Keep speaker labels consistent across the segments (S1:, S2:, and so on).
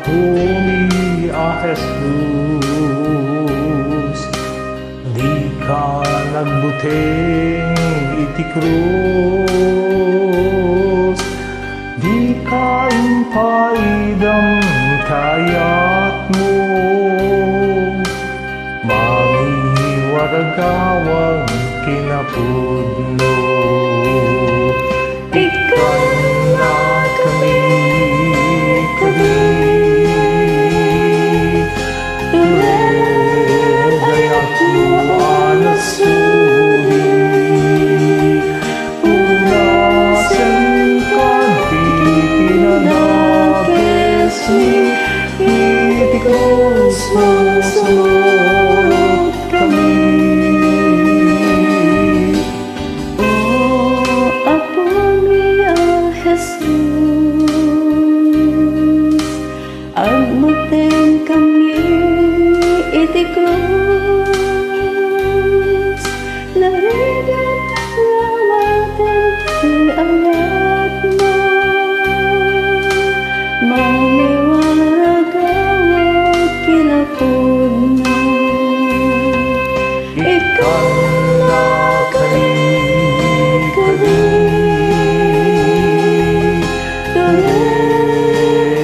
S1: Napuni a Jesus, di ka nagbuting iti krus, di ka impaidam kayat mo, mangiwaragawang kinapudno. Ikan na kami
S2: Sumunod kami. Oh, Apo niya Jesus, agmuten kami iti krus, larigat lamatan ti ayat mo, maniwaragawag kinapudno.
S1: Ikan na kami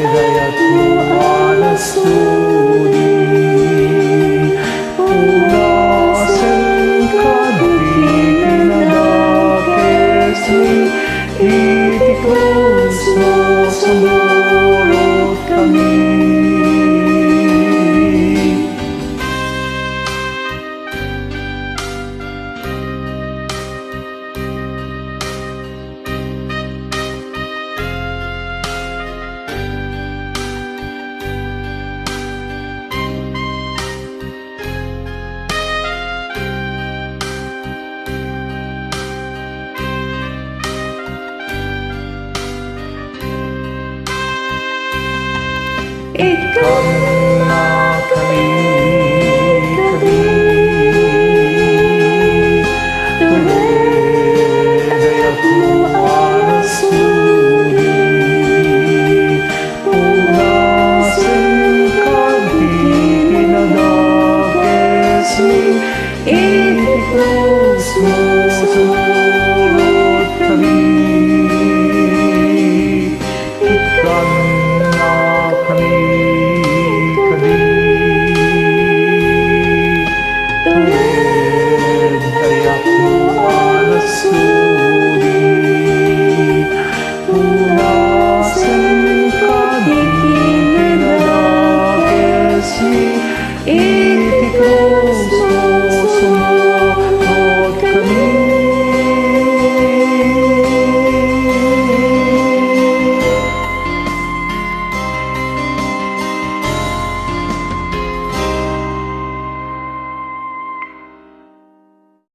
S1: dayat mo alasudi, punasan ka di pinadakes ni iti krus mo, sumunod kami.
S2: Ikaw